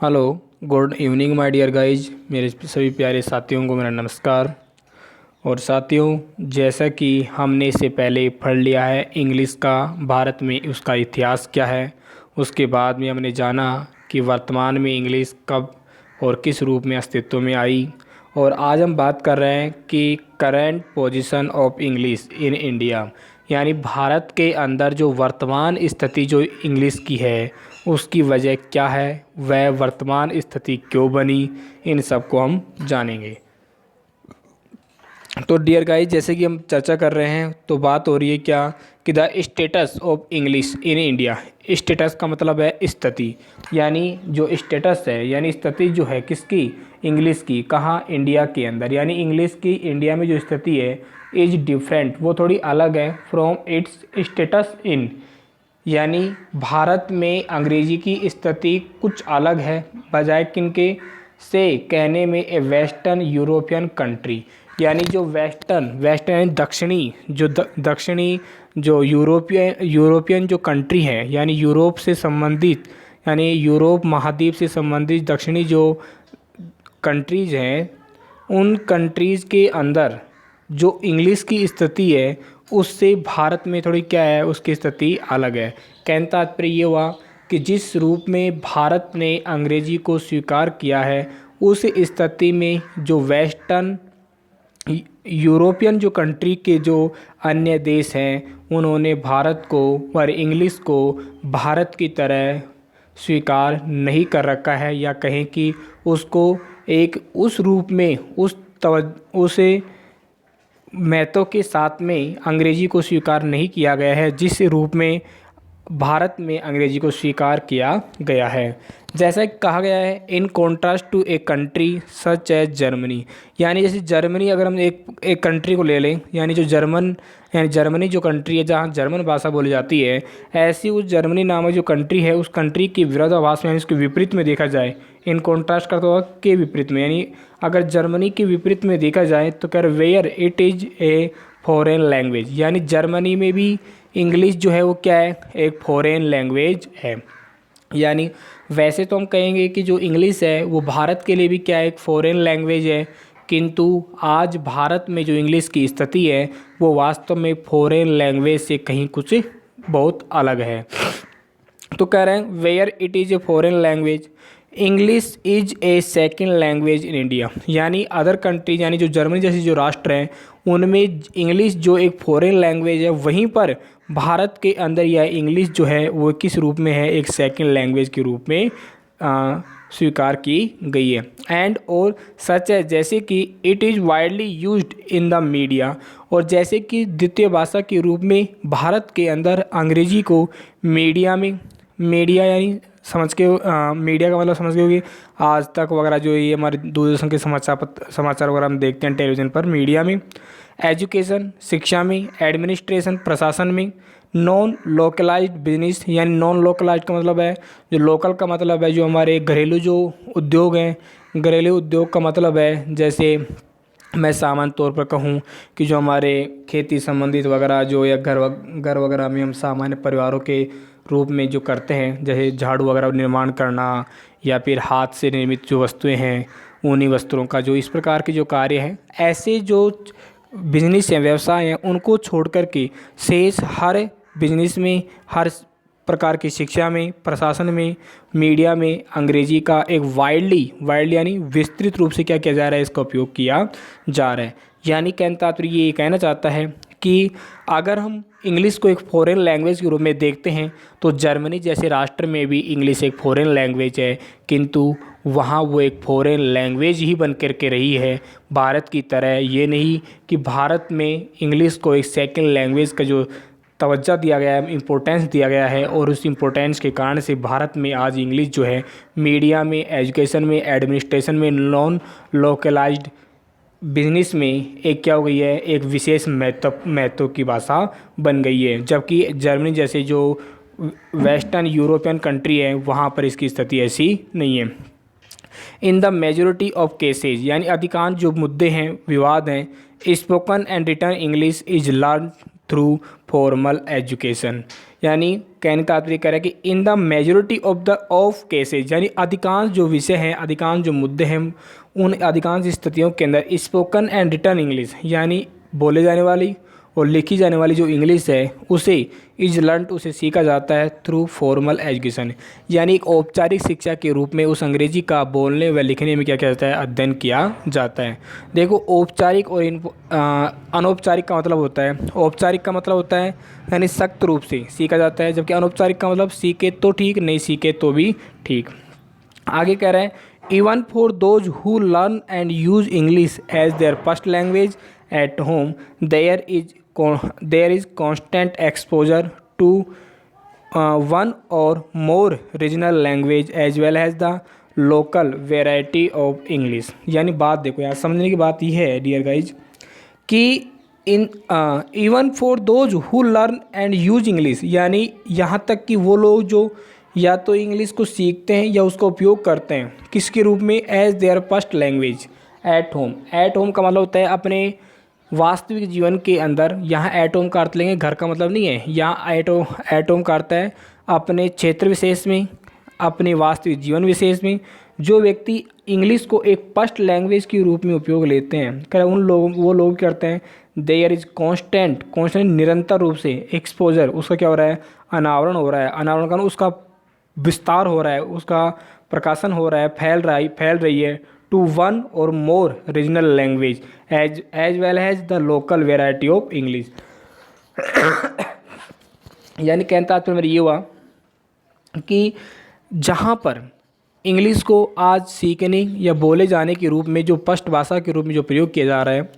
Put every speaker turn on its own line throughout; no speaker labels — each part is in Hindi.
Hello. Good evening my dear guys, मेरे सभी प्यारे साथियों को मेरा नमस्कार। और साथियों, जैसा कि हमने इससे पहले पढ़ लिया है इंग्लिश का, भारत में उसका इतिहास क्या है। उसके बाद में हमने जाना कि वर्तमान में इंग्लिश कब और किस रूप में अस्तित्व में आई। और आज हम बात कर रहे हैं कि current position of English in India, यानी भारत के अंदर जो वर्तमान स्थिति जो इंग्लिश की है उसकी वजह क्या है, वह वर्तमान स्थिति क्यों बनी, इन सब को हम जानेंगे। तो डियर गाइस, जैसे कि हम चर्चा कर रहे हैं तो बात हो रही है क्या कि the status of English in India. Status का मतलब है स्थिति, यानी जो स्टेटस है यानी स्थिति जो है किसकी, इंग्लिश की। कहाँ, इंडिया के अंदर, यानी इंग्लिश की इंडिया में जो स्थिति है इज डिफरेंट, वो थोड़ी अलग है फ्रॉम इट्स स्टेटस इन, यानी भारत में अंग्रेजी की स्थिति कुछ अलग है बजाय किनके से कहने में ए वेस्टर्न यूरोपियन कंट्री, यानी जो वेस्टर्न यानी दक्षिणी, जो दक्षिणी जो यूरोपियन जो कंट्री है, यानी यूरोप से संबंधित, यानी यूरोप महाद्वीप से संबंधित दक्षिणी जो कंट्रीज़ हैं, उन कंट्रीज़ के अंदर जो इंग्लिश की स्थिति है उससे भारत में थोड़ी क्या है, उसकी स्थिति अलग है। कहने तात्पर्य ये हुआ कि जिस रूप में भारत ने अंग्रेजी को स्वीकार किया है उस स्थिति में जो वेस्टर्न यूरोपियन जो कंट्री के जो अन्य देश हैं उन्होंने भारत को और इंग्लिश को भारत की तरह स्वीकार नहीं कर रखा है, या कहें कि उसको एक उस रूप में उसे महत्व के साथ में अंग्रेजी को स्वीकार नहीं किया गया है जिस रूप में भारत में अंग्रेजी को स्वीकार किया गया है। जैसा कि कहा गया है in contrast to a country such as Germany, यानी जैसे जर्मनी, अगर हम एक कंट्री को ले लें, यानी जो जर्मनी जो कंट्री है जहाँ जर्मन भाषा बोली जाती है, ऐसी उस जर्मनी नामक जो कंट्री है उस कंट्री की विरोधाभास में यानी उसके विपरीत में देखा जाए, इन कॉन्ट्रास्ट करता हुआ के विपरीत में, यानी अगर जर्मनी के विपरीत में देखा जाए तो कह रहे where it is a foreign language, यानी जर्मनी में भी इंग्लिश जो है वो क्या है, एक फॉरेन लैंग्वेज है। यानी वैसे तो हम कहेंगे कि जो इंग्लिश है वो भारत के लिए भी क्या है, एक फॉरेन लैंग्वेज है, किंतु आज भारत में जो इंग्लिश की स्थिति है वो वास्तव में फॉरेन लैंग्वेज से कहीं कुछ बहुत अलग है। तो कह रहे हैं where it is a foreign language, English is a second language in India, यानी अदर कंट्रीज यानी जो जर्मनी जैसे जो राष्ट्र हैं उनमें इंग्लिश जो एक फॉरेन लैंग्वेज है, वहीं पर भारत के अंदर यह इंग्लिश जो है वो किस रूप में है, एक सेकेंड लैंग्वेज के रूप में स्वीकार की गई है। एंड और सच है जैसे कि it is widely used in the media, और जैसे कि द्वितीय भाषा के रूप में भारत के अंदर अंग्रेजी को मीडिया में, मीडिया यानी समझ के मीडिया का मतलब समझ गए होगी, आज तक वगैरह जो ये हमारे दूरदर्शन के समाचार वगैरह हम देखते हैं टेलीविज़न पर, मीडिया में, एजुकेशन शिक्षा में, एडमिनिस्ट्रेशन प्रशासन में, नॉन लोकलाइज्ड बिजनेस, यानी नॉन लोकलाइज्ड का मतलब है, जो लोकल का मतलब है जो हमारे घरेलू जो उद्योग हैं, घरेलू उद्योग का मतलब है जैसे मैं सामान्य तौर पर कहूँ कि जो हमारे खेती संबंधित वगैरह जो, या घर वगैरह में हम सामान्य परिवारों के रूप में जो करते हैं, जैसे झाड़ू वगैरह निर्माण करना, या फिर हाथ से निर्मित जो वस्तुएं हैं ऊनी वस्त्रों का जो इस प्रकार के जो कार्य हैं, ऐसे जो बिजनेस हैं, व्यवसाय हैं, उनको छोड़ कर के शेष हर बिजनेस में, हर प्रकार की शिक्षा में, प्रशासन में, मीडिया में अंग्रेजी का एक वाइडली यानी विस्तृत रूप से क्या किया जा रहा है, इसका उपयोग किया जा रहा है। यानी कहने तात्पर्य ये कहना चाहता है कि अगर हम इंग्लिश को एक फॉरेन लैंग्वेज के रूप में देखते हैं तो जर्मनी जैसे राष्ट्र में भी इंग्लिश एक फॉरेन लैंग्वेज है, किंतु वहाँ वो एक फॉरेन लैंग्वेज ही बन कर के रही है, भारत की तरह ये नहीं कि भारत में इंग्लिश को एक सेकंड लैंग्वेज का जो तवज्जो दिया गया है, इम्पोर्टेंस दिया गया है, और उस इम्पोर्टेंस के कारण से भारत में आज इंग्लिश जो है मीडिया में, एजुकेशन में, एडमिनिस्ट्रेशन में, नॉन लोकलाइज्ड बिजनेस में एक क्या हो गई है, एक विशेष महत्व की भाषा बन गई है। जबकि जर्मनी जैसे जो वेस्टर्न यूरोपियन कंट्री है वहाँ पर इसकी स्थिति ऐसी नहीं है। In the majority of cases, यानी अधिकांश जो मुद्दे हैं, विवाद हैं, spoken and written English is learn through formal education. यानी कहने का तात्पर्य कह रहा है कि in the majority of cases, यानी अधिकांश जो विषय हैं, अधिकांश जो मुद्दे हैं, उन अधिकांश स्थितियों के अंदर स्पोकन एंड रिटन इंग्लिश, यानी बोले जाने वाली और लिखी जाने वाली जो इंग्लिश है उसे इज लर्नड, उसे सीखा जाता है थ्रू फॉर्मल एजुकेशन, यानी एक औपचारिक शिक्षा के रूप में उस अंग्रेजी का बोलने व लिखने में क्या किया जाता है, अध्ययन किया जाता है। देखो औपचारिक और अनौपचारिक का मतलब होता है, औपचारिक का मतलब होता है यानी सख्त रूप से सीखा जाता है, जबकि अनौपचारिक का मतलब सीखे तो ठीक, नहीं सीखे तो भी ठीक। आगे कह रहा है even for those who learn and use English as their first language at home there is constant exposure to one or more regional language as well as the local variety of English। यानी बात देखो यार, समझने की बात यह है डियर गाइज कि even for those who learn and use English, यानी यहाँ तक कि वो लोग जो या तो इंग्लिश को सीखते हैं या उसका उपयोग करते हैं किसके रूप में, as their first language at home. At home का मतलब होता है अपने वास्तविक जीवन के अंदर। यहाँ एट होम का अर्थ लेंगे घर का मतलब नहीं है, यहाँ एट होम का अर्थ है अपने क्षेत्र विशेष में, अपने वास्तविक जीवन विशेष में जो व्यक्ति इंग्लिश को एक फर्स्ट लैंग्वेज के रूप में उपयोग लेते हैं, क्या उन लोगों वो लोग करते हैं, देयर इज कॉन्स्टेंट निरंतर रूप से एक्सपोजर, उसका क्या हो रहा है, अनावरण हो रहा है, अनावरण का उसका विस्तार हो रहा है, उसका प्रकाशन हो रहा है, फैल रही है to one or more regional language as well as the local variety of English. यानी कहने का तात्पर्य मेरा ये हुआ कि जहाँ पर इंग्लिश को आज सीखने या बोले जाने के रूप में जो फर्स्ट भाषा के रूप में जो प्रयोग किया जा रहा है,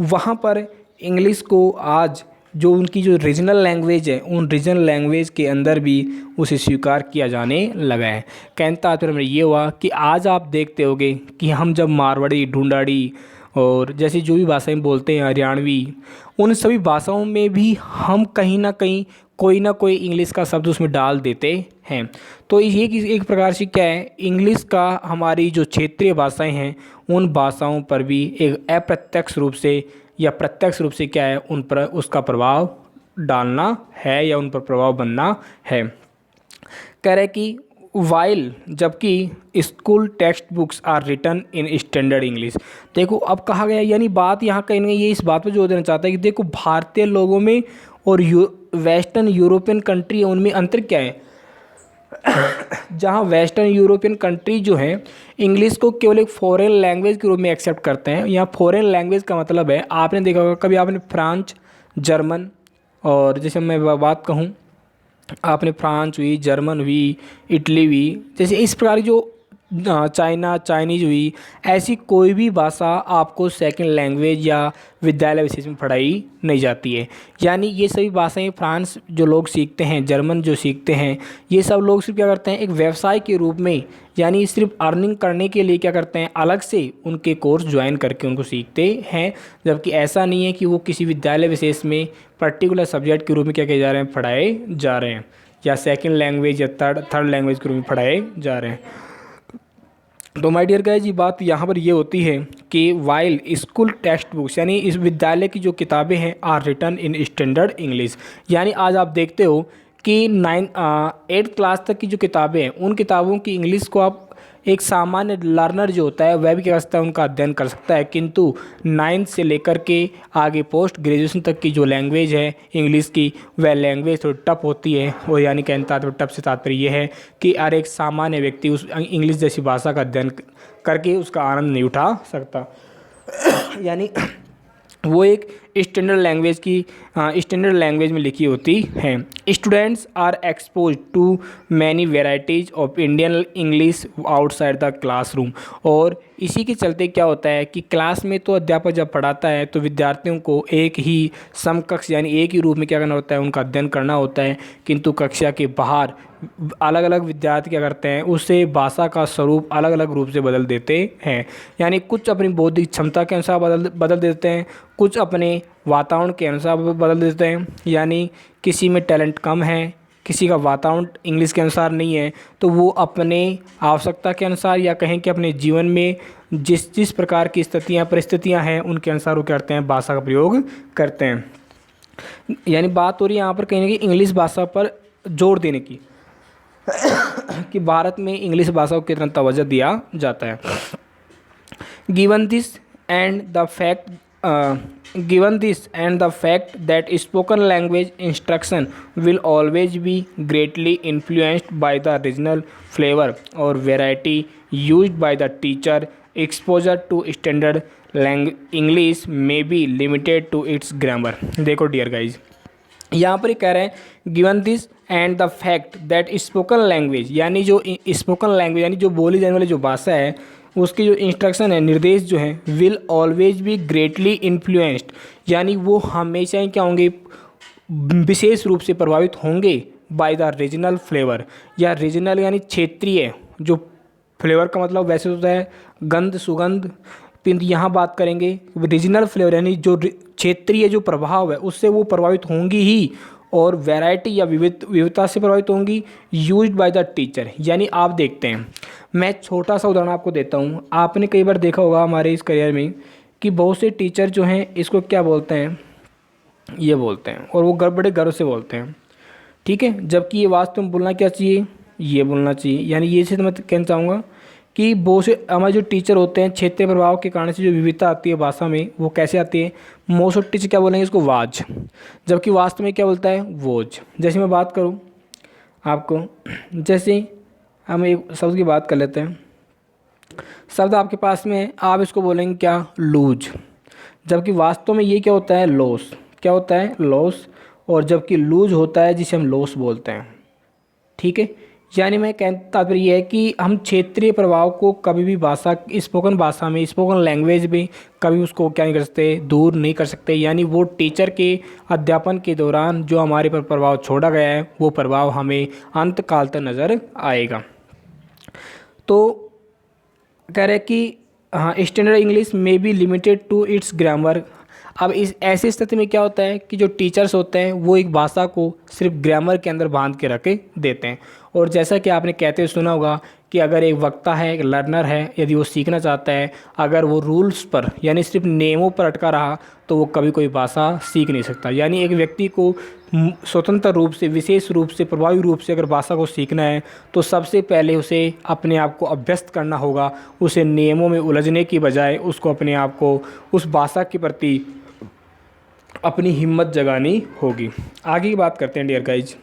वहाँ पर इंग्लिश को आज जो उनकी जो रीजनल लैंग्वेज है उन रीजनल लैंग्वेज के अंदर भी उसे स्वीकार किया जाने लगा है। कहने का तात्पर्य में ये हुआ कि आज आप देखते होंगे कि हम जब मारवाड़ी, ढूंढाड़ी और जैसी जो भी भाषाएं बोलते हैं, हरियाणवी, उन सभी भाषाओं में भी हम कहीं ना कहीं कोई ना कोई इंग्लिश का शब्द उसमें डाल देते हैं। तो ये एक प्रकार से क्या है, इंग्लिश का हमारी जो क्षेत्रीय भाषाएं हैं उन भाषाओं पर भी एक अप्रत्यक्ष रूप से या प्रत्यक्ष रूप से क्या है, उन पर उसका प्रभाव डालना है या उन पर प्रभाव बनना है। कह रहे कि वाइल, जबकि school text books are written in standard English. देखो अब कहा गया, यानी बात यहाँ कहीं ना ये इस बात पर जोर देना चाहता है कि देखो भारतीय लोगों में और वेस्टर्न यूरोपियन कंट्री है उनमें अंतर क्या है। जहाँ वेस्टर्न यूरोपियन कंट्री जो है इंग्लिश को केवल एक फॉरेन लैंग्वेज के रूप में एक्सेप्ट करते हैं। यहाँ फॉरेन लैंग्वेज का मतलब है, आपने देखा होगा कभी आपने फ्रांच, जर्मन, और जैसे मैं बात कहूँ आपने फ्रांस हुई, जर्मन हुई, इटली हुई, जैसे इस प्रकार जो चाइनीज हुई, ऐसी कोई भी भाषा आपको सेकंड लैंग्वेज या विद्यालय विशेष में पढ़ाई नहीं जाती है। यानी ये सभी भाषाएं फ्रांस जो लोग सीखते हैं, जर्मन जो सीखते हैं, ये सब लोग सिर्फ क्या करते हैं, एक व्यवसाय के रूप में, यानी सिर्फ अर्निंग करने के लिए क्या करते हैं, अलग से उनके कोर्स ज्वाइन करके उनको सीखते हैं। जबकि ऐसा नहीं है कि वो किसी विद्यालय विशेष में पर्टिकुलर सब्जेक्ट के रूप में क्या किए जा रहे हैं, पढ़ाए जा रहे हैं, या सेकेंड लैंग्वेज या थर्ड लैंग्वेज के रूप में पढ़ाए जा रहे हैं। तो माय डियर गाइस, ये बात यहाँ पर ये होती है कि वाइल स्कूल टेक्स्ट बुक्स, यानी इस विद्यालय की जो किताबें हैं, are written in standard English, यानी आज आप देखते हो कि 8th क्लास तक की जो किताबें हैं उन किताबों की इंग्लिश को आप एक सामान्य लर्नर जो होता है वह भी क्या कर सकता है, उनका अध्ययन कर सकता है। किंतु 9th से लेकर के आगे पोस्ट ग्रेजुएशन तक की जो लैंग्वेज है इंग्लिश की, वह लैंग्वेज थोड़ी टफ होती है। और यानी कहने तात्पर्य टफ से तात्पर्य ये है कि हर एक सामान्य व्यक्ति उस इंग्लिश जैसी भाषा का अध्ययन करके उसका आनंद नहीं उठा सकता। यानी वो एक स्टैंडर्ड लैंग्वेज में लिखी होती हैं। Students are expose to many varieties of Indian English outside the classroom. और इसी के चलते क्या होता है कि क्लास में तो अध्यापक जब पढ़ाता है तो विद्यार्थियों को एक ही समकक्ष यानी एक ही रूप में क्या करना होता है, उनका अध्ययन करना होता है। किंतु कक्षा के बाहर अलग अलग विद्यार्थी क्या करते हैं, उससे भाषा का स्वरूप अलग अलग रूप से बदल देते हैं। यानी कुछ अपनी बौद्धिक क्षमता के अनुसार बदल देते हैं, कुछ अपने वातावरण के अनुसार बदल देते हैं। यानी किसी में टैलेंट कम है, किसी का वातावरण इंग्लिश के अनुसार नहीं है, तो वो अपने आवश्यकता के अनुसार या कहें कि अपने जीवन में जिस प्रकार की परिस्थितियाँ हैं उनके अनुसार वो करते हैं, भाषा का प्रयोग करते हैं। यानी बात हो रही है यहाँ पर कहीं ना कहीं इंग्लिश भाषा पर जोर देने की कि भारत में इंग्लिश भाषा को कितना तवज्जो दिया जाता है। Given this and the fact given this and the fact that spoken language instruction will always be greatly influenced by the regional flavor or variety used by the teacher, exposure to standard English may be limited to its grammar। देखो डियर गाइज, यहाँ पर ये कह रहे हैं given this and the fact that spoken language, यानी जो स्पोकन लैंग्वेज यानी जो बोली जाने वाली जो भाषा है उसकी जो इंस्ट्रक्शन है, निर्देश जो है, will always be greatly influenced, यानी वो हमेशा ही क्या होंगे, विशेष रूप से प्रभावित होंगे बाय द रीजनल फ्लेवर, या रीजनल यानी क्षेत्रीय जो फ्लेवर का मतलब वैसे होता है गंध सुगंध, किंतु यहाँ बात करेंगे रीजनल फ्लेवर यानी जो क्षेत्रीय जो प्रभाव है उससे वो प्रभावित होंगी ही, और वैरायटी या विविधता से प्रभावित होंगी, यूज्ड बाय द टीचर। यानी आप देखते हैं, मैं छोटा सा उदाहरण आपको देता हूँ। आपने कई बार देखा होगा हमारे इस करियर में कि बहुत से टीचर जो हैं इसको क्या बोलते हैं, ये बोलते हैं, और वो बड़े गर्व से बोलते हैं, ठीक है, जबकि ये वास्तव में बोलना क्या चाहिए, ये बोलना चाहिए। यानी ये से तो मैं कहना चाहूँगा कि बहुत से हमारे जो टीचर होते हैं क्षेत्रीय प्रभाव के कारण से जो विविधता आती है भाषा में वो कैसे आती है, मोस्ट ऑफ टीचर क्या बोलेंगे इसको वाज, जबकि वास्तव में क्या बोलता है वोज। जैसे मैं बात करूं आपको, जैसे हम एक शब्द की बात कर लेते हैं, शब्द आपके पास में है, आप इसको बोलेंगे क्या लूज, जबकि वास्तव में ये क्या होता है लॉस, क्या होता है लॉस, और जबकि लूज होता है जिसे हम लॉस बोलते हैं, ठीक है। यानी मैं कहने तात्पर्य ये है कि हम क्षेत्रीय प्रभाव को कभी भी भाषा स्पोकन भाषा में स्पोकन लैंग्वेज में कभी उसको क्या नहीं कर सकते, दूर नहीं कर सकते। यानी वो टीचर के अध्यापन के दौरान जो हमारे पर प्रभाव छोड़ा गया है वो प्रभाव हमें अंत काल तक नज़र आएगा। तो कह रहे कि हाँ स्टैंडर्ड इंग्लिश में be limited to its grammar. अब इस ऐसी स्थिति में क्या होता है कि जो टीचर्स होते हैं वो एक भाषा को सिर्फ ग्रामर के अंदर बांध के रख देते हैं, और जैसा कि आपने कहते हुए सुना होगा कि अगर एक वक्ता है, एक लर्नर है, यदि वो सीखना चाहता है, अगर वो रूल्स पर यानी सिर्फ नियमों पर अटका रहा तो वो कभी कोई भाषा सीख नहीं सकता। यानी एक व्यक्ति को स्वतंत्र रूप से, विशेष रूप से, प्रभावी रूप से अगर भाषा को सीखना है तो सबसे पहले उसे अपने आप को अभ्यस्त करना होगा। उसे नियमों में उलझने की बजाय उसको अपने आप को उस भाषा के प्रति अपनी हिम्मत जगानी होगी। आगे की बात करते हैं डियर गाइज।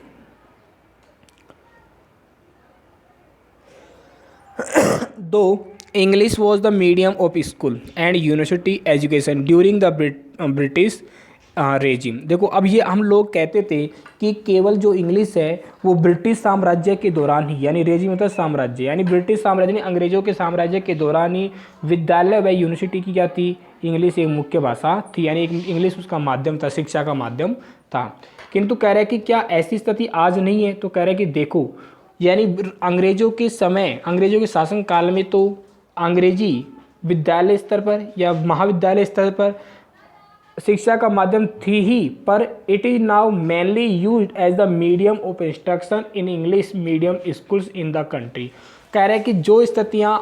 दो English was the medium of school and university education during the British regime. देखो अब ये हम लोग कहते थे कि केवल जो इंग्लिश है वो ब्रिटिश साम्राज्य के दौरान ही, यानी रेजिम मतलब साम्राज्य, यानी ब्रिटिश साम्राज्य ने अंग्रेजों के साम्राज्य के दौरान ही विद्यालय व यूनिवर्सिटी की क्या थी, इंग्लिश एक मुख्य भाषा थी, यानी इंग्लिश उसका माध्यम था, शिक्षा का माध्यम था। किंतु कह रहे हैं कि क्या ऐसी स्थिति आज नहीं है, तो कह रहे हैं कि देखो यानी अंग्रेजों के समय, अंग्रेजों के शासन काल में तो अंग्रेजी विद्यालय स्तर पर या महाविद्यालय स्तर पर शिक्षा का माध्यम थी ही, पर it is now mainly used as the medium of instruction in English medium schools in the country. कह रहे हैं कि जो स्थितियाँ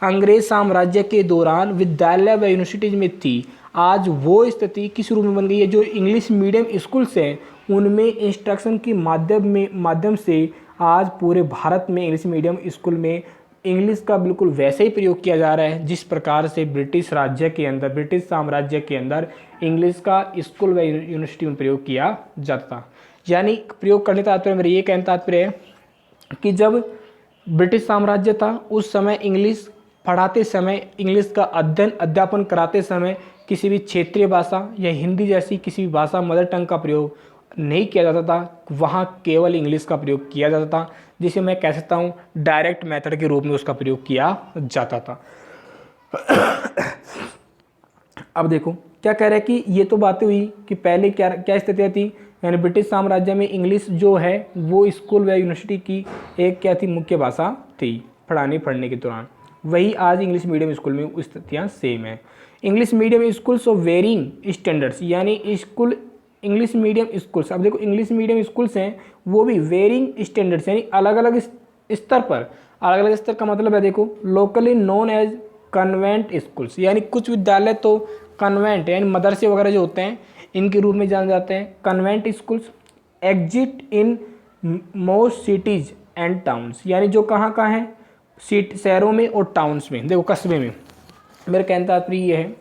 अंग्रेज साम्राज्य के दौरान विद्यालय व यूनिवर्सिटीज में थी, आज वो स्थिति किस रूप में बन गई है, जो इंग्लिश मीडियम स्कूल्स हैं उनमें इंस्ट्रक्शन की माध्यम से आज पूरे भारत में इंग्लिश मीडियम स्कूल में इंग्लिश का बिल्कुल वैसे ही प्रयोग किया जा रहा है जिस प्रकार से ब्रिटिश राज्य के अंदर, ब्रिटिश साम्राज्य के अंदर इंग्लिश का स्कूल व यूनिवर्सिटी में प्रयोग किया जाता था। यानी प्रयोग करने का तात्पर्य, मेरा ये कहने तात्पर्य है कि जब ब्रिटिश साम्राज्य था उस समय इंग्लिश पढ़ाते समय, इंग्लिश का अध्यापन कराते समय किसी भी क्षेत्रीय भाषा या हिंदी जैसी किसी भी भाषा मदर टंग का प्रयोग नहीं किया जाता था, वहाँ केवल इंग्लिश का प्रयोग किया जाता था, जिसे मैं कह सकता हूँ डायरेक्ट मेथड के रूप में उसका प्रयोग किया जाता था। अब देखो क्या कह रहे हैं कि ये तो बातें हुई कि पहले क्या क्या स्थितियाँ थी, यानी ब्रिटिश साम्राज्य में इंग्लिश जो है वो स्कूल व यूनिवर्सिटी की एक क्या थी, मुख्य भाषा थी पढ़ने के दौरान। वही आज इंग्लिश मीडियम स्कूल में स्थितियाँ सेम है। English medium schools of varying standards, यानी स्कूल इंग्लिश मीडियम स्कूल्स, अब देखो इंग्लिश मीडियम स्कूल्स हैं वो भी वेरिंग स्टैंडर्ड्स यानी अलग अलग स्तर पर, अलग अलग स्तर का मतलब है देखो locally known as convent schools, यानी कुछ विद्यालय तो कन्वेंट यानी मदरसे वगैरह जो होते हैं इनके रूप में जाने जाते हैं। Convent schools exit in most cities and towns, यानी जो कहाँ कहाँ हैं, शहरों में और टाउन्स में, देखो कस्बे में। मेरा कहने का तात्पर्य ये है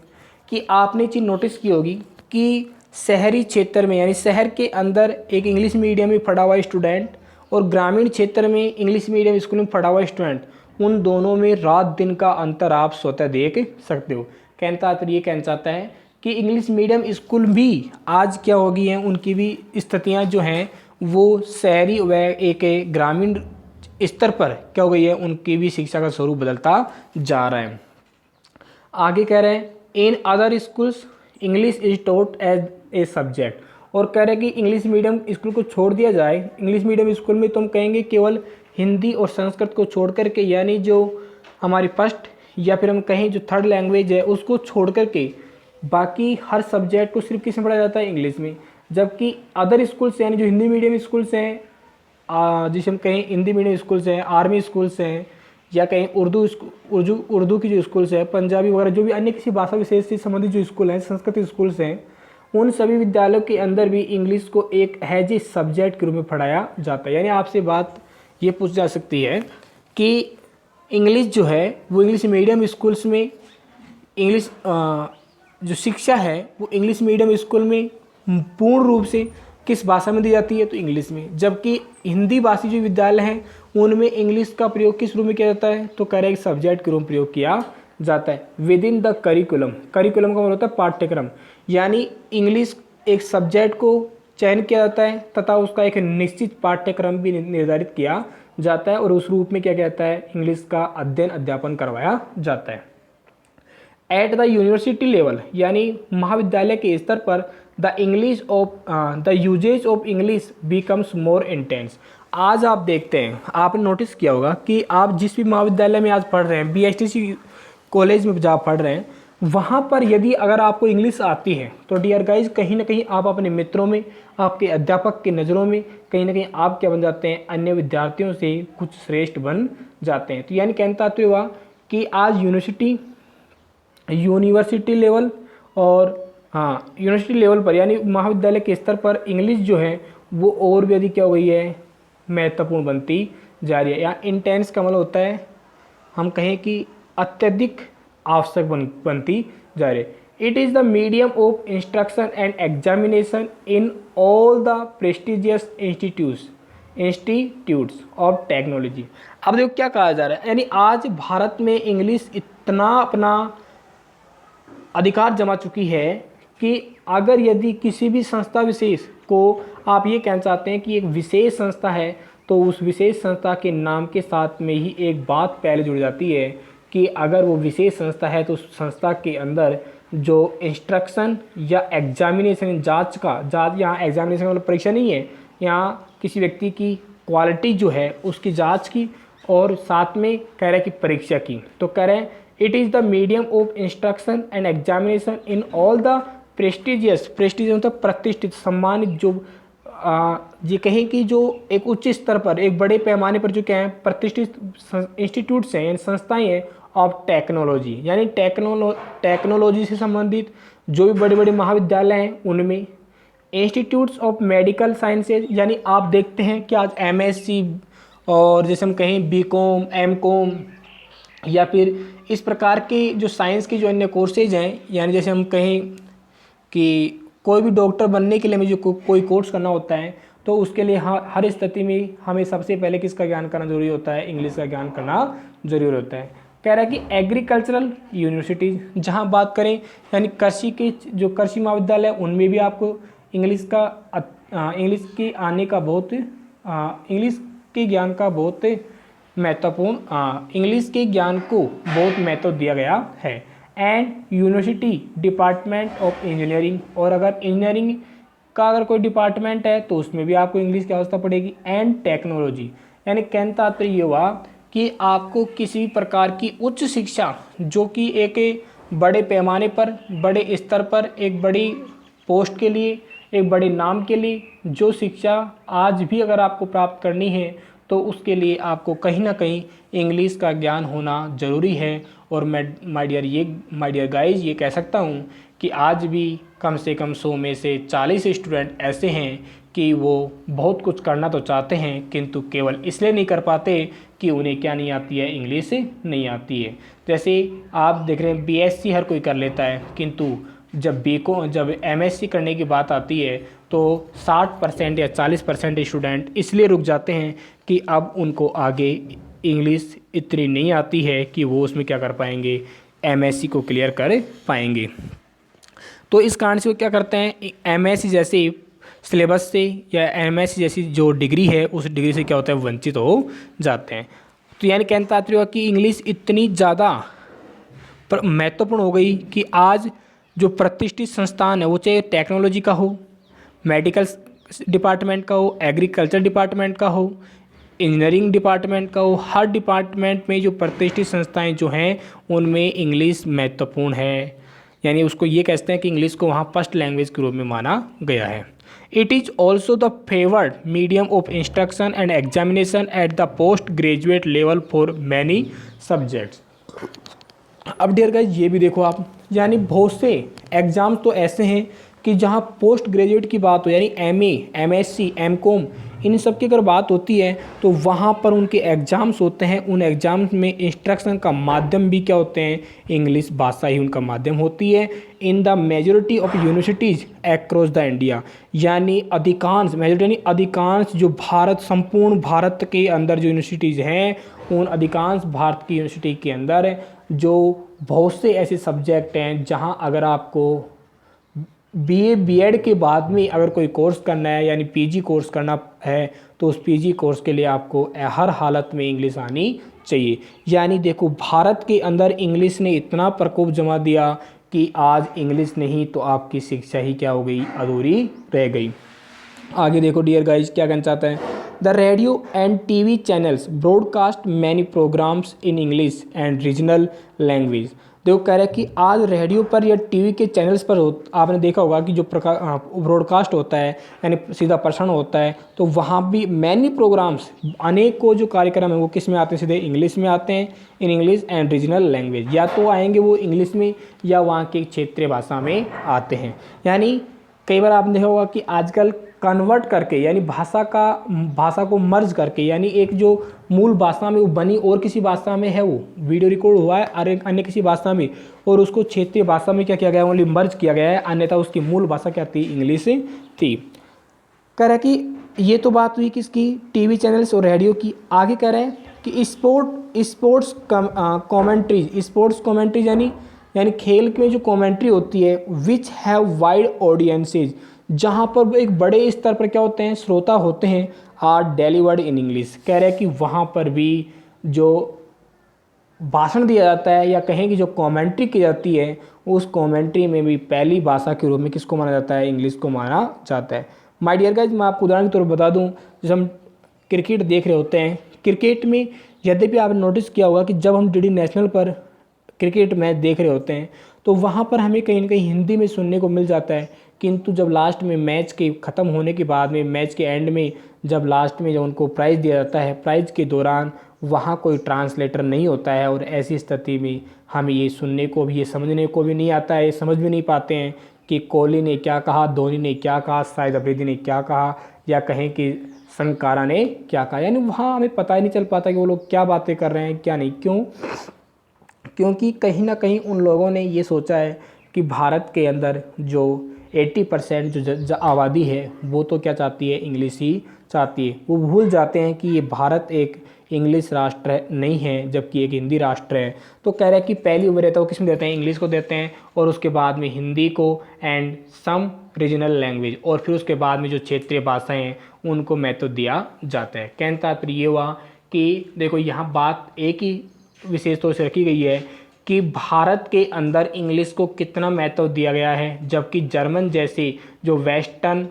कि आपने चीज़ नोटिस की होगी कि शहरी क्षेत्र में यानी शहर के अंदर एक इंग्लिश मीडियम में पढ़ा हुआ स्टूडेंट और ग्रामीण क्षेत्र में इंग्लिश मीडियम स्कूल में पढ़ा हुआ स्टूडेंट, उन दोनों में रात दिन का अंतर आप स्वतः देख सकते हो। कहने का तात्पर्य ये कहना चाहता है कि इंग्लिश मीडियम स्कूल भी आज क्या हो गई हैं, उनकी भी स्थितियाँ जो हैं वो शहरी व एक ग्रामीण स्तर पर क्या हो गई है, उनकी भी शिक्षा का स्वरूप बदलता जा रहा है। आगे कह रहे हैं in other schools English is taught as a subject, और कह रहे हैं कि इंग्लिश मीडियम स्कूल को छोड़ दिया जाए। इंग्लिश मीडियम स्कूल में तुम कहेंगे केवल हिंदी और संस्कृत को छोड़ करके, यानी जो हमारी फर्स्ट या फिर हम कहें जो थर्ड लैंग्वेज है उसको छोड़ करके बाकी हर सब्जेक्ट को सिर्फ किस में पढ़ा जाता है, इंग्लिश में। जबकि अदर स्कूल्स यानी जो हिंदी मीडियम स्कूल्स हैं, जिसे हम कहें हिंदी मीडियम स्कूल्स हैं, आर्मी स्कूल्स हैं, या कहीं उर्दू की जो स्कूल्स हैं, पंजाबी वगैरह जो भी अन्य किसी भाषा विशेष से संबंधित जो स्कूल हैं, संस्कृत स्कूल्स हैं, उन सभी विद्यालयों के अंदर भी इंग्लिश को एक हैज ए सब्जेक्ट के रूप में पढ़ाया जाता है। यानी आपसे बात ये पूछ जा सकती है कि इंग्लिश जो है वो इंग्लिश मीडियम स्कूल्स में इंग्लिश जो शिक्षा है वो इंग्लिश मीडियम स्कूल में पूर्ण रूप से किस भाषा में दी जाती है, तो इंग्लिश में। जबकि हिंदी भाषी जो विद्यालय हैं उनमें इंग्लिश का प्रयोग किस रूप में किया जाता है, तो करेक्ट सब्जेक्ट के रूप में प्रयोग किया जाता है with in the curriculum. Curriculum का मतलब होता है पाठ्यक्रम, यानी इंग्लिश एक सब्जेक्ट को चयन किया जाता है तथा उसका एक निश्चित पाठ्यक्रम भी निर्धारित किया जाता है और उस रूप में क्या कहता है, इंग्लिश का अध्ययन अध्यापन करवाया जाता है। एट द यूनिवर्सिटी लेवल यानी महाविद्यालय के स्तर पर the English of the usages of English becomes more intense. आज आप देखते हैं, आपने नोटिस किया होगा कि आप जिस भी महाविद्यालय में आज पढ़ रहे हैं, BSTC कॉलेज में जहाँ पढ़ रहे हैं, वहाँ पर यदि अगर आपको इंग्लिश आती है तो डियर गाइज कहीं ना कहीं आप अपने मित्रों में, आपके अध्यापक की नज़रों में कहीं ना कहीं आप क्या बन जाते हैं, अन्य विद्यार्थियों से कुछ श्रेष्ठ बन जाते हैं। तो यानी कहना तात्पर्य हुआ कि आज यूनिवर्सिटी लेवल और यूनिवर्सिटी लेवल पर यानी महाविद्यालय के स्तर पर इंग्लिश जो है वो और भी अधिक क्या हो गई है, महत्वपूर्ण बनती जा रही है। या इंटेंस का मतलब होता है हम कहें कि अत्यधिक आवश्यक बनती जा रही है। It is the medium of instruction and examination in all the prestigious institutes of technology. अब देखो क्या कहा जा रहा है, यानी आज भारत में इंग्लिश इतना अपना अधिकार जमा चुकी है कि अगर यदि किसी भी संस्था विशेष को आप ये कहना चाहते हैं कि एक विशेष संस्था है, तो उस विशेष संस्था के नाम के साथ में ही एक बात पहले जुड़ जाती है कि अगर वो विशेष संस्था है तो उस संस्था के अंदर जो इंस्ट्रक्शन या एग्जामिनेशन जांच यहाँ एग्जामिनेशन मतलब परीक्षा नहीं है, यहाँ किसी व्यक्ति की क्वालिटी जो है उसकी जांच की और साथ में कह रहे हैं कि परीक्षा की। तो कह रहे हैं it is the medium of instruction and examination in all the prestigious मतलब प्रतिष्ठित सम्मानित जो ये कहें कि जो एक उच्च स्तर पर एक बड़े पैमाने पर जो क्या है प्रतिष्ठित इंस्टीट्यूट्स हैं यानी संस्थाएं हैं ऑफ टेक्नोलॉजी, यानी टेक्नोलॉजी से संबंधित जो भी बड़े बड़े महाविद्यालय हैं उनमें इंस्टीट्यूट्स ऑफ मेडिकल साइंसेज, यानी आप देखते हैं कि आज MSc और जैसे हम कहें BCom MCom या फिर इस प्रकार के जो साइंस के जो अन्य कोर्सेज हैं, यानी जैसे हम कहें कि कोई भी डॉक्टर बनने के लिए हमें जो कोई कोर्स करना होता है तो उसके लिए हर स्थिति में हमें सबसे पहले किसका ज्ञान करना जरूरी होता है, इंग्लिश का ज्ञान करना जरूरी होता है। कह रहा है कि एग्रीकल्चरल यूनिवर्सिटीज़ जहाँ बात करें यानी कृषि के जो कृषि महाविद्यालय उनमें भी आपको इंग्लिश के आने का बहुत इंग्लिश के ज्ञान का बहुत महत्वपूर्ण इंग्लिश के ज्ञान को बहुत महत्व दिया गया है। And university department of engineering, और अगर इंजीनियरिंग का अगर कोई डिपार्टमेंट है तो उसमें भी आपको इंग्लिश की आवश्यकता पड़ेगी। एंड टेक्नोलॉजी, यानी कहने का तात्पर्य ये हुआ कि आपको किसी भी प्रकार की उच्च शिक्षा जो कि एक बड़े पैमाने पर बड़े स्तर पर एक बड़ी पोस्ट के लिए एक बड़े नाम के लिए जो शिक्षा आज भी अगर आपको प्राप्त करनी है तो उसके लिए आपको कहीं ना कहीं इंग्लिश का ज्ञान होना ज़रूरी है। और मैं माय डियर गाइज ये कह सकता हूँ कि आज भी कम से कम 100 में से 40 स्टूडेंट ऐसे हैं कि वो बहुत कुछ करना तो चाहते हैं किंतु केवल इसलिए नहीं कर पाते कि उन्हें क्या नहीं आती है, इंग्लिश नहीं आती है। जैसे आप देख रहे हैं बीएससी हर कोई कर लेता है, किंतु जब एमएससी करने की बात आती है तो 60% या 40% स्टूडेंट इसलिए रुक जाते हैं कि अब उनको आगे इंग्लिश इतनी नहीं आती है कि वो उसमें क्या कर पाएंगे, एमएससी को क्लियर कर पाएंगे। तो इस कारण से वो क्या करते हैं, एमएससी जैसे सिलेबस से या एमएससी जैसी जो डिग्री है उस डिग्री से क्या होता है, वंचित हो जाते हैं। तो यानी कहने का तात्पर्य हुआ कि इंग्लिश इतनी ज़्यादा महत्वपूर्ण हो गई कि आज जो प्रतिष्ठित संस्थान है वो चाहे टेक्नोलॉजी का हो, मेडिकल डिपार्टमेंट का हो, एग्रीकल्चर डिपार्टमेंट का हो, इंजीनियरिंग डिपार्टमेंट का हो, हर डिपार्टमेंट में जो प्रतिष्ठित संस्थाएं जो हैं उनमें इंग्लिश महत्वपूर्ण है। यानी उसको ये कहते हैं कि इंग्लिश को वहाँ फर्स्ट लैंग्वेज के रूप में माना गया है। It is also the favoured medium of instruction and examination at the post graduate level for many subjects. अब डियर गाइस ये भी देखो आप, यानी बहुत से एग्ज़ाम तो ऐसे हैं कि जहाँ पोस्ट ग्रेजुएट की बात हो, यानी एमए, एमएससी, एमकॉम, इन सब की अगर बात होती है तो वहाँ पर उनके एग्ज़ाम्स होते हैं। उन एग्ज़ाम्स में इंस्ट्रक्शन का माध्यम भी क्या होते हैं, इंग्लिश भाषा ही उनका माध्यम होती है। In the majority of universities across the India, यानी अधिकांश, मेजॉरिटी यानी अधिकांश जो भारत, संपूर्ण भारत के अंदर जो यूनिवर्सिटीज़ हैं उन अधिकांश भारत की यूनिवर्सिटी के अंदर जो बहुत से ऐसे सब्जेक्ट हैं जहाँ अगर आपको बीए बीएड के बाद में अगर कोई कोर्स करना है यानी पीजी कोर्स करना है तो उस पीजी कोर्स के लिए आपको हर हालत में इंग्लिश आनी चाहिए। यानी देखो भारत के अंदर इंग्लिश ने इतना प्रकोप जमा दिया कि आज इंग्लिश नहीं तो आपकी शिक्षा ही क्या हो गई, अधूरी रह गई। आगे देखो डियर गाइज क्या कहना चाहता है, the radio and TV channels broadcast many programs in English and regional language. देखो कह रहे हैं कि आज रेडियो पर या टीवी के चैनल्स पर आपने देखा होगा कि जो ब्रॉडकास्ट होता है यानी सीधा प्रसारण होता है तो वहाँ भी मैनी प्रोग्राम्स, अनेकों जो कार्यक्रम हैं वो किस में आते हैं, सीधे इंग्लिश में आते हैं, इन इंग्लिश एंड रीजनल लैंग्वेज। या तो आएंगे वो इंग्लिश में या वहाँ की क्षेत्रीय भाषा में आते हैं। यानी कई बार आपने देखा होगा कि आजकल कन्वर्ट करके यानी भाषा को मर्ज करके, यानी एक जो मूल भाषा में वो बनी और किसी भाषा में है, वो वीडियो रिकॉर्ड हुआ है और एक अन्य किसी भाषा में, और उसको क्षेत्रीय भाषा में क्या किया गया है, ओनली मर्ज किया गया है, अन्यथा उसकी मूल भाषा क्या थी, इंग्लिश थी। कह रहा है कि ये तो बात हुई किसकी, टीवी चैनल्स और रेडियो की। आगे कह रहे हैं कि स्पोर्ट्स कमेंट्रीज यानी खेल में जो कमेंट्री होती है, विच हैव वाइड ऑडियंसेज, जहाँ पर एक बड़े स्तर पर क्या होते हैं, श्रोता होते हैं, आर डिलीवर्ड इन इंग्लिश। कह रहे हैं कि वहाँ पर भी जो भाषण दिया जाता है या कहें कि जो कमेंट्री की जाती है उस कमेंट्री में भी पहली भाषा के रूप में किसको माना जाता है, इंग्लिश को माना जाता है। माय डियर गाइज मैं आपको उदाहरण के तौर पर बता दूँ, जैसे हम क्रिकेट देख रहे होते हैं, क्रिकेट में यद्यपि आपने नोटिस किया होगा कि जब हम डीडी नेशनल पर क्रिकेट मैच देख रहे होते हैं तो वहाँ पर हमें कहीं ना कहीं हिंदी में सुनने को मिल जाता है, किंतु जब लास्ट में मैच के ख़त्म होने के बाद में, मैच के एंड में जब लास्ट में जब उनको प्राइज़ दिया जाता है, प्राइज़ के दौरान वहाँ कोई ट्रांसलेटर नहीं होता है और ऐसी स्थिति में हमें ये सुनने को भी, ये समझने को भी नहीं आता है, ये समझ भी नहीं पाते हैं कि कोहली ने क्या कहा, धोनी ने क्या कहा, शाहिद अफरीदी ने क्या कहा, या कहें कि संकारा ने क्या कहा। यानी वहाँ हमें पता ही नहीं चल पाता कि वो लोग क्या बातें कर रहे हैं क्या नहीं। क्यों? क्योंकि कहीं ना कहीं उन लोगों ने ये सोचा है कि भारत के अंदर जो 80% जो आबादी है वो तो क्या चाहती है, इंग्लिश ही चाहती है। वो भूल जाते हैं कि ये भारत एक इंग्लिश राष्ट्र नहीं है जबकि एक हिंदी राष्ट्र है। तो कह रहे हैं कि पहली उम्र रहता है वो किस में देते हैं, इंग्लिश को देते हैं, और उसके बाद में हिंदी को एंड सम रीजनल लैंग्वेज, और फिर उसके बाद में जो क्षेत्रीय भाषाएँ हैं उनको महत्व दिया जाता है। कहने का तात्पर्य ये हुआ कि देखो यहाँ बात एक ही विशेष तौर से रखी गई है कि भारत के अंदर इंग्लिश को कितना महत्व दिया गया है, जबकि जर्मन जैसे जो वेस्टर्न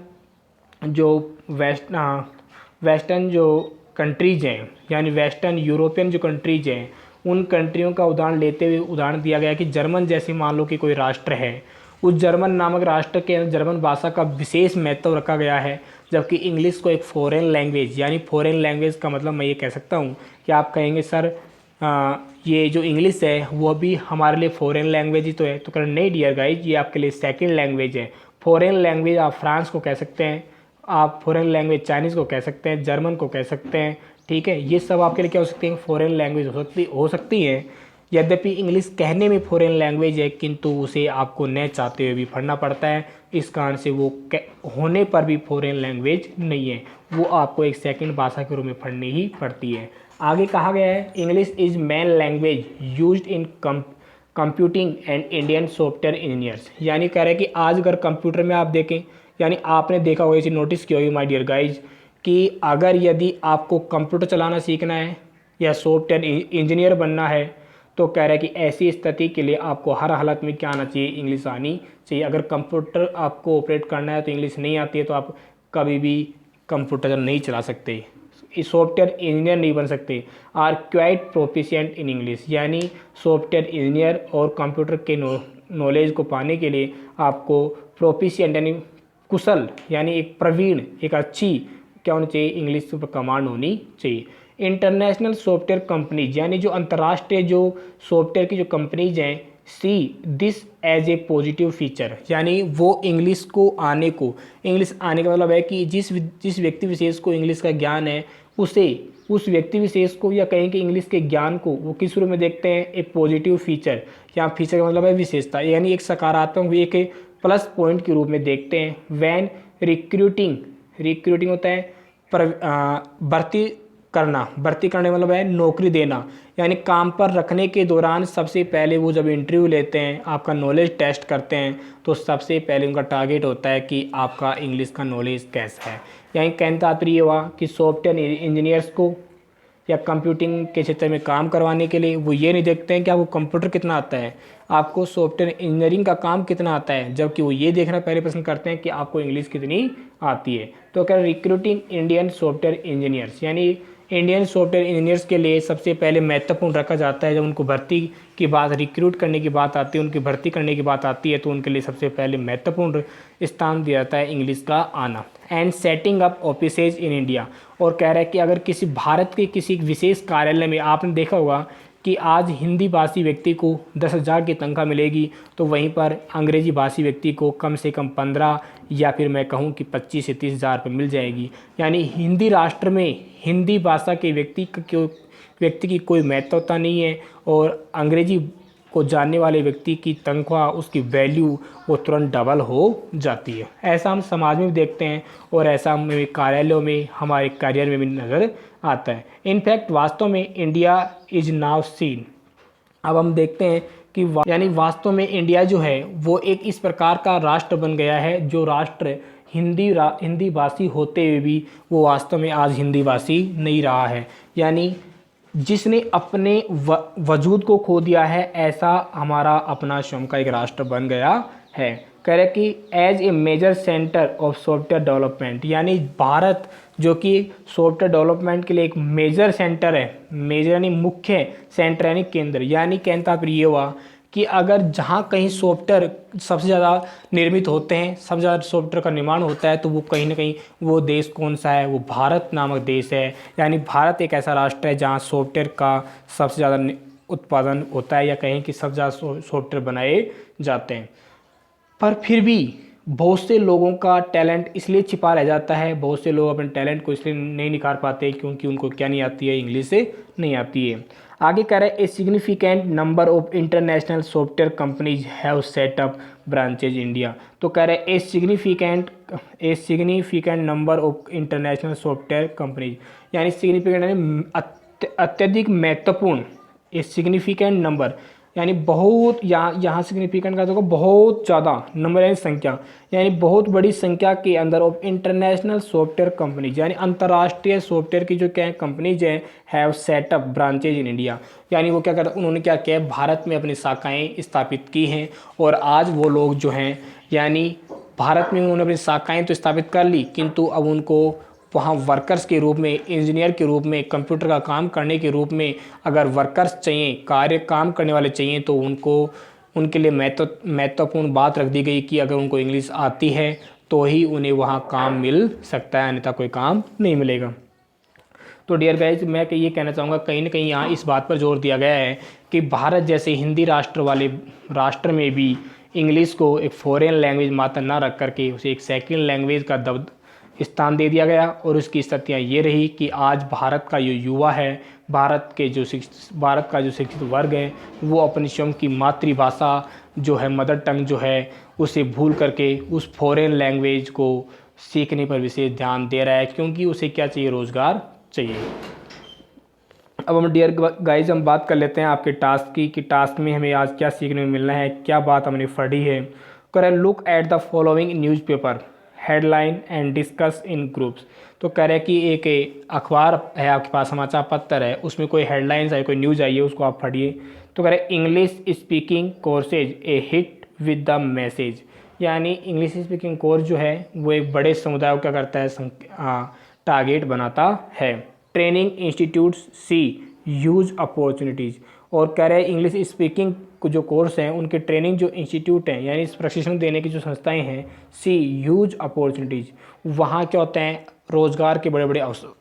जो कंट्रीज हैं यानी वेस्टर्न यूरोपियन जो कंट्रीज हैं उन कंट्रियों का उदाहरण लेते हुए उदाहरण दिया गया कि जर्मन जैसे मान लो कि कोई राष्ट्र है, उस जर्मन नामक राष्ट्र के अंदर जर्मन भाषा का विशेष महत्व रखा गया है, जबकि इंग्लिश को एक फॉरेन लैंग्वेज, यानी फॉरेन लैंग्वेज का मतलब मैं ये कह सकता हूँ कि आप कहेंगे सर ये जो इंग्लिश है वो भी हमारे लिए फॉरेन लैंग्वेज ही तो है। तो करें नहीं डियर गाइज, ये आपके लिए सेकंड लैंग्वेज है। फॉरेन लैंग्वेज आप फ्रांस को कह सकते हैं, आप फॉरेन लैंग्वेज चाइनीज़ को कह सकते हैं, जर्मन को कह सकते हैं, ठीक है। ये सब आपके लिए क्या हो सकती हैं, फॉरेन लैंग्वेज हो सकती हैं। यद्यपि इंग्लिश कहने में फॉरेन लैंग्वेज है, किंतु उसे आपको न चाहते हुए भी पढ़ना पड़ता है। इस कारण से वो होने पर भी फॉरेन लैंग्वेज नहीं है, वो आपको एक सेकंड भाषा के रूप में पढ़नी ही पड़ती है। आगे कहा गया है English is main language used in computing and Indian software engineers. यानी कह रहे हैं कि आज अगर कंप्यूटर में आप देखें, यानी आपने देखा होगा, इसे नोटिस किया होगी माय डियर गाइज, कि अगर यदि आपको कंप्यूटर चलाना सीखना है या सॉफ्टवेयर इंजीनियर बनना है, तो कह रहा है कि ऐसी स्थिति के लिए आपको हर हालत में क्या आना चाहिए, इंग्लिश आनी चाहिए। अगर कंप्यूटर आपको ऑपरेट करना है तो इंग्लिश नहीं आती है तो आप कभी भी कंप्यूटर नहीं चला सकते, सॉफ्टवेयर इंजीनियर नहीं बन सकते। Are quite proficient in English, यानी सॉफ्टवेयर इंजीनियर और कंप्यूटर के नॉलेज को पाने के लिए आपको प्रोफिशिएंट यानी कुशल, यानी एक प्रवीण, एक अच्छी क्या होनी चाहिए, इंग्लिश पर कमांड होनी चाहिए। इंटरनेशनल सॉफ्टवेयर कंपनीज, यानी जो अंतर्राष्ट्रीय जो सॉफ्टवेयर की जो कंपनीज हैं, see this as a positive feature, यानी वो इंग्लिश का मतलब है कि जिस व्यक्ति विशेष को इंग्लिश का ज्ञान है, उस व्यक्ति विशेष को या कहें कि इंग्लिश के ज्ञान को वो किस रूप में देखते हैं, एक पॉजिटिव फीचर। यहाँ फीचर का मतलब है विशेषता, यानी एक सकारात्मक, एक प्लस पॉइंट के रूप में देखते हैं। वैन रिक्रूटिंग होता है भर्ती करने मतलब है नौकरी देना, यानी काम पर रखने के दौरान सबसे पहले वो जब इंटरव्यू लेते हैं, आपका नॉलेज टेस्ट करते हैं, तो सबसे पहले उनका टारगेट होता है कि आपका इंग्लिश का नॉलेज कैसा है। यानी कहने का तात्पर्य ये हुआ कि सॉफ्टवेयर इंजीनियर्स को या कंप्यूटिंग के क्षेत्र में काम करवाने के लिए वो ये नहीं देखते हैं कि आपको कंप्यूटर कितना आता है, आपको सॉफ्टवेयर इंजीनियरिंग का काम कितना आता है, जबकि वो ये देखना पहले पसंद करते हैं कि आपको इंग्लिश कितनी आती है। तो क्या रिक्रूटिंग इंडियन सॉफ्टवेयर इंजीनियर्स, यानी इंडियन सॉफ्टवेयर इंजीनियर्स के लिए सबसे पहले महत्वपूर्ण रखा जाता है, जब उनको भर्ती की बात, रिक्रूट करने की बात आती है, उनकी भर्ती करने की बात आती है, तो उनके लिए सबसे पहले महत्वपूर्ण स्थान दिया जाता है इंग्लिश का आना। And setting up offices in India, और कह रहा है कि अगर किसी भारत के किसी विशेष कार्यालय में, आपने देखा होगा कि आज हिंदी भाषी व्यक्ति को 10,000 की तनख्वाह मिलेगी, तो वहीं पर अंग्रेजी भाषी व्यक्ति को कम से कम 15 या फिर मैं कहूँ कि 25 से 30,000 रुपये मिल जाएगी। यानी हिंदी राष्ट्र में हिंदी भाषा के व्यक्ति की कोई महत्वता नहीं है, और अंग्रेजी को जानने वाले व्यक्ति की तनख्वाह, उसकी वैल्यू वो तुरंत डबल हो जाती है। ऐसा हम समाज में भी देखते हैं, और ऐसा हमें कार्यालयों में, हमारे करियर में भी नज़र आता है। इनफैक्ट वास्तव में इंडिया इज नाउ सीन, अब हम देखते हैं कि यानी वास्तव में इंडिया जो है वो एक इस प्रकार का राष्ट्र बन गया है, जो राष्ट्र हिंदी भाषी होते हुए भी वो वास्तव में आज हिंदी भाषी नहीं रहा है। यानी जिसने अपने वजूद को खो दिया है, ऐसा हमारा अपना स्वयं का एक राष्ट्र बन गया है। कह रहे कि as a major centre of software development, यानी भारत जो कि सॉफ्टवेयर डेवलपमेंट के लिए एक मेजर सेंटर है, मेजर यानी मुख्य, सेंटर यानी केंद्र, यानी कहने का ये हुआ कि अगर जहाँ कहीं सॉफ्टवेयर सबसे ज़्यादा निर्मित होते हैं, सबसे ज़्यादा सॉफ्टवेयर का निर्माण होता है, तो वो कहीं ना कहीं वो देश कौन सा है, वो भारत नामक देश है। यानी भारत एक ऐसा राष्ट्र है जहाँ सॉफ्टवेयर का सबसे ज़्यादा उत्पादन होता है, या कहें कि सबसे ज़्यादा सॉफ्टवेयर बनाए जाते हैं। पर फिर भी बहुत से लोगों का टैलेंट इसलिए छिपा रह जाता है, बहुत से लोग अपने टैलेंट को इसलिए नहीं निखार पाते क्योंकि उनको क्या नहीं आती है, इंग्लिश से नहीं आती है। आगे कह रहे हैं a significant number of international software companies have set up branches India. तो कह रहे हैं a significant number of international software companies, यानी सिग्निफिकेंट यानी अत्यधिक महत्वपूर्ण, ए सिग्निफिकेंट नंबर यानी बहुत, यहाँ सिग्निफिकेंट का देखो बहुत ज़्यादा नंबर यानी संख्या, यानी बहुत बड़ी संख्या के अंदर ऑफ इंटरनेशनल सॉफ्टवेयर कंपनीज, यानी अंतर्राष्ट्रीय सॉफ्टवेयर की जो क्या कंपनीज है, have setup branches in India. यानी वो क्या करते, उन्होंने क्या किया, भारत में अपनी शाखाएं स्थापित की हैं, और आज वो लोग जो हैं, यानी भारत में उन्होंने अपनी शाखाएं तो स्थापित कर ली, किंतु अब उनको वहाँ वर्कर्स के रूप में, इंजीनियर के रूप में, कंप्यूटर का काम करने के रूप में अगर वर्कर्स चाहिए, काम करने वाले चाहिए, तो उनके लिए महत्वपूर्ण बात रख दी गई कि अगर उनको इंग्लिश आती है तो ही उन्हें वहाँ काम मिल सकता है, अन्यथा कोई काम नहीं मिलेगा। तो डियर गाइज मैं ये कहना चाहूँगा कहीं ना कहीं यहाँ इस बात पर जोर दिया गया है कि भारत जैसे हिंदी राष्ट्र वाले राष्ट्र में भी इंग्लिश को एक फॉरेन लैंग्वेज मात्र ना रख करके उसे एक सेकंड लैंग्वेज का स्थान दे दिया गया। और उसकी स्थितियाँ ये रही कि आज भारत का जो युवा है, भारत का जो शिक्षित वर्ग है, वो अपनी स्वयं की मातृभाषा जो है, मदर टंग जो है, उसे भूल करके उस फॉरेन लैंग्वेज को सीखने पर विशेष ध्यान दे रहा है, क्योंकि उसे क्या चाहिए, रोज़गार चाहिए। अब हम डियर गाइज हम बात कर लेते हैं आपके टास्क की कि टास्क में हमें आज क्या सीखने में मिलना है, क्या बात हमने पढ़ी है। करें look at the following newspaper headline and discuss in groups. तो कह रहे हैं कि एक अखबार है आपके पास, समाचार पत्र है, उसमें कोई हेडलाइंस आई, कोई न्यूज़ आई है, उसको आप पढ़िए। तो कह रहे English speaking courses A hit with the message, यानी इंग्लिश स्पीकिंग कोर्स जो है वो एक बड़े समुदाय को क्या करता है, टारगेट बनाता है। ट्रेनिंग इंस्टीट्यूट्स सी ह्यूज अपॉर्चुनिटीज़। और कह रहे हैं इंग्लिश स्पीकिंग जो कोर्स हैं उनके ट्रेनिंग जो इंस्टीट्यूट हैं, यानी प्रशिक्षण देने की जो संस्थाएं हैं, सी ह्यूज अपॉर्चुनिटीज़, वहाँ क्या होते हैं, रोज़गार के बड़े बड़े अवसर,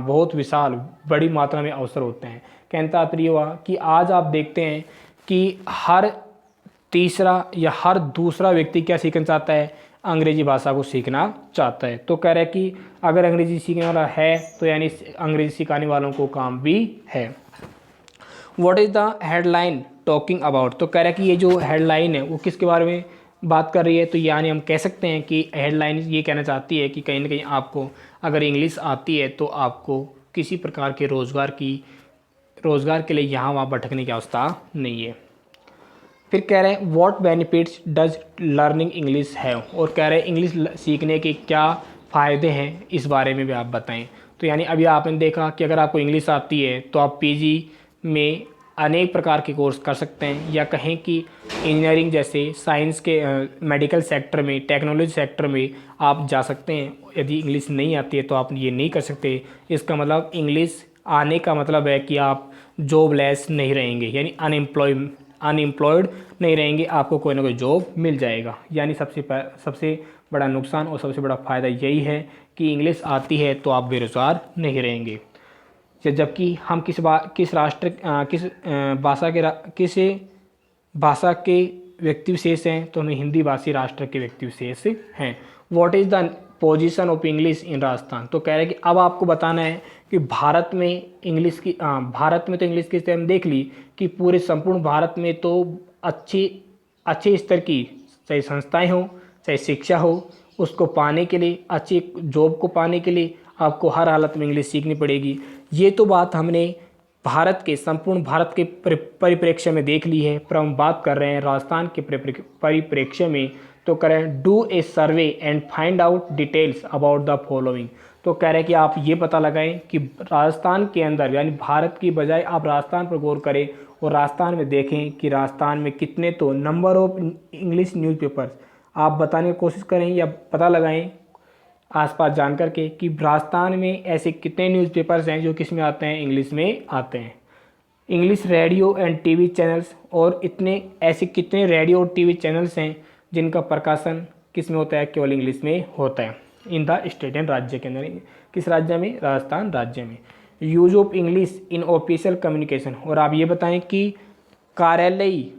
बहुत विशाल बड़ी मात्रा में अवसर होते हैं। कहने का तात्पर्य हुआ कि आज आप देखते हैं कि हर तीसरा या हर दूसरा व्यक्ति क्या सीखना चाहता है, अंग्रेजी भाषा को सीखना चाहता है। तो कह रहे हैं कि अगर अंग्रेजी सीखने वाला है तो यानी अंग्रेजी सिखाने वालों को काम भी है। What is the headline talking about. तो कह रहा है कि ये जो हेडलाइन है वो किसके बारे में बात कर रही है। तो यानी हम कह सकते हैं कि हेडलाइन ये कहना चाहती है कि कहीं ना कहीं आपको अगर इंग्लिश आती है तो आपको किसी प्रकार के रोज़गार के लिए यहाँ वहाँ भटकने की आवश्यकता नहीं है। फिर कह रहे हैं what benefits does learning English have. और कह रहे हैं इंग्लिश सीखने के क्या फ़ायदे हैं, इस बारे में भी आप बताएं। तो यानी अभी आपने देखा कि अगर आपको इंग्लिश आती है तो आप पीजी में अनेक प्रकार के कोर्स कर सकते हैं, या कहें कि इंजीनियरिंग जैसे साइंस के मेडिकल सेक्टर में, टेक्नोलॉजी सेक्टर में आप जा सकते हैं। यदि इंग्लिश नहीं आती है तो आप ये नहीं कर सकते। इसका मतलब इंग्लिश आने का मतलब है कि आप जॉबलेस नहीं रहेंगे, यानी अनएम्प्लॉयड नहीं रहेंगे, आपको कोई ना कोई जॉब मिल जाएगा। यानी सबसे बड़ा नुकसान और सबसे बड़ा फ़ायदा यही है कि इंग्लिश आती है तो आप बेरोज़गार नहीं रहेंगे। जबकि हम किस भाषा के व्यक्ति विशेष हैं, तो हम हिंदी भाषी राष्ट्र के व्यक्ति विशेष हैं। What is the position of English in Rajasthan. तो कह रहे हैं कि अब आपको बताना है कि भारत में तो इंग्लिश की स्थिति हम देख ली कि पूरे संपूर्ण भारत में तो अच्छे स्तर की चाहे संस्थाएं हो, चाहे शिक्षा हो, उसको पाने के लिए, अच्छी जॉब को पाने के लिए आपको हर हालत में इंग्लिश सीखनी पड़ेगी। ये तो बात हमने संपूर्ण भारत के परिप्रेक्ष्य में देख ली है, पर हम बात कर रहे हैं राजस्थान के परिप्रेक्ष्य में। तो करें do a survey and find out details about the following. तो कह रहे हैं कि आप ये पता लगाएं कि राजस्थान के अंदर, यानी भारत की बजाय आप राजस्थान पर गौर करें और राजस्थान में देखें कि राजस्थान में कितने, तो नंबर ऑफ इंग्लिश न्यूज़पेपर्स आप बताने की कोशिश करें या पता लगाएं आसपास जान करके कि राजस्थान में ऐसे कितने न्यूज़पेपर्स हैं जो किस में आते हैं, इंग्लिश में आते हैं। English radio and TV channels, और ऐसे कितने रेडियो और टीवी चैनल्स हैं जिनका प्रकाशन किस में होता है, केवल इंग्लिश में होता है। इन द स्टेट एंड राज्य के अंदर, किस राज्य में, राजस्थान राज्य में। Use of English in official communication. और आप ये बताएं कि कार्यालयी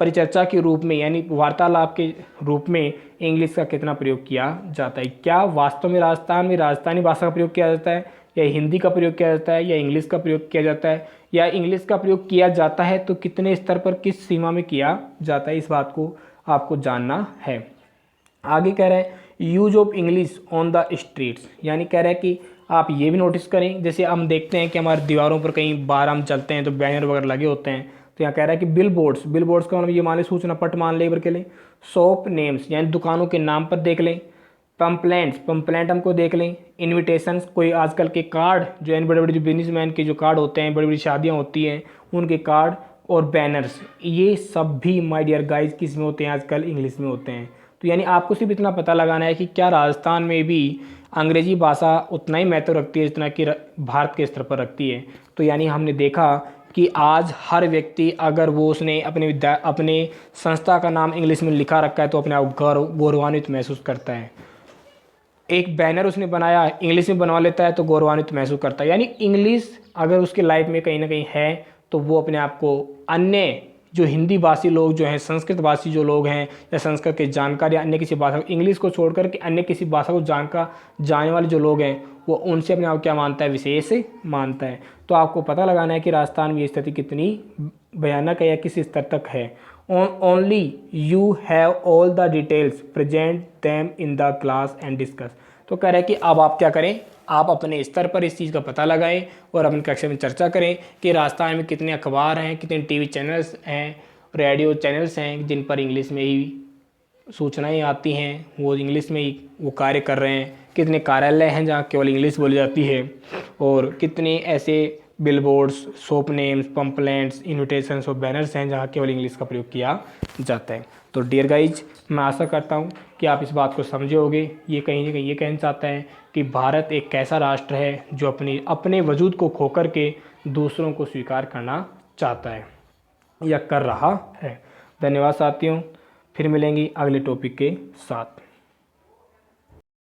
परिचर्चा के रूप में, यानी वार्तालाप के रूप में इंग्लिश का कितना प्रयोग किया जाता है। क्या वास्तव में राजस्थान में राजस्थानी भाषा का प्रयोग किया जाता है, या हिंदी का प्रयोग किया जाता है, या इंग्लिश का प्रयोग किया जाता है, या इंग्लिश का प्रयोग किया जाता है तो कितने स्तर पर, किस सीमा में किया जाता है, इस बात को आपको जानना है। आगे कह रहे हैं use of English on the streets, यानी कह रहे हैं कि आप ये भी नोटिस करें, जैसे हम देखते हैं कि हमारी दीवारों पर कहीं बाहर हम चलते हैं तो बैनर वगैरह लगे होते हैं। तो यहाँ कह रहा है कि बिल बोर्ड्स का मतलब ये मान लें सूचना पट मान लें के लिए। शॉप नेम्स, यानी दुकानों के नाम पर देख लें। पंपलेंट हमको देख लें। इन्विटेशंस, कोई आजकल के कार्ड जो है बड़े बड़े जो बिजनेसमैन के जो कार्ड होते हैं, बड़ी बड़ी शादियाँ होती हैं उनके कार्ड, और बैनर्स, ये सब भी माय डियर गाइज किस में होते हैं, आजकल इंग्लिश में होते हैं। तो यानी आपको सिर्फ इतना पता लगाना है कि क्या राजस्थान में भी अंग्रेजी भाषा उतना ही महत्व रखती है जितना कि भारत के स्तर पर रखती है। तो यानी हमने देखा कि आज हर व्यक्ति अगर वो उसने अपने संस्था का नाम इंग्लिश में लिखा रखा है तो अपने आप गौरवान्वित महसूस करता है। एक बैनर उसने बनाया इंग्लिश में बनवा लेता है तो गौरवान्वित महसूस करता है। यानी इंग्लिश अगर उसके लाइफ में कहीं ना कहीं है तो वो अपने आप को अन्य जो हिंदी भाषी लोग जो हैं, संस्कृत भाषी जो लोग हैं या संस्कृत के जानकार या अन्य किसी भाषा, इंग्लिश को छोड़ कर के अन्य किसी भाषा को जानने वाले जो लोग हैं वो उनसे अपने आप क्या मानता है, विशेष मानता है। तो आपको पता लगाना है कि राजस्थान में ये स्थिति कितनी भयानक है या किस स्तर तक है। Only you have all the details, present them in the class and discuss. तो कह रहे हैं कि अब आप क्या करें, आप अपने स्तर पर इस चीज़ का पता लगाएं और अपनी कक्षा में चर्चा करें कि राजस्थान में कितने अखबार हैं, कितने टीवी चैनल्स हैं, रेडियो चैनल्स हैं जिन पर इंग्लिश में ही सूचनाएं आती हैं, वो इंग्लिश में ही वो कार्य कर रहे हैं, कितने कार्यालय हैं जहाँ केवल इंग्लिश बोली जाती है, और कितने ऐसे billboards, shop names, pamphlets, invitations और बैनर्स हैं जहाँ केवल इंग्लिश का प्रयोग किया जाता है। तो डियर गाइज, मैं आशा करता हूँ कि आप इस बात को समझे होंगे। ये कहीं ना कहीं ये कहना चाहता है कि भारत एक ऐसा राष्ट्र है जो अपने वजूद को खोकर के दूसरों को स्वीकार करना चाहता है या कर रहा है। धन्यवाद साथियों, फिर मिलेंगे अगले टॉपिक के साथ।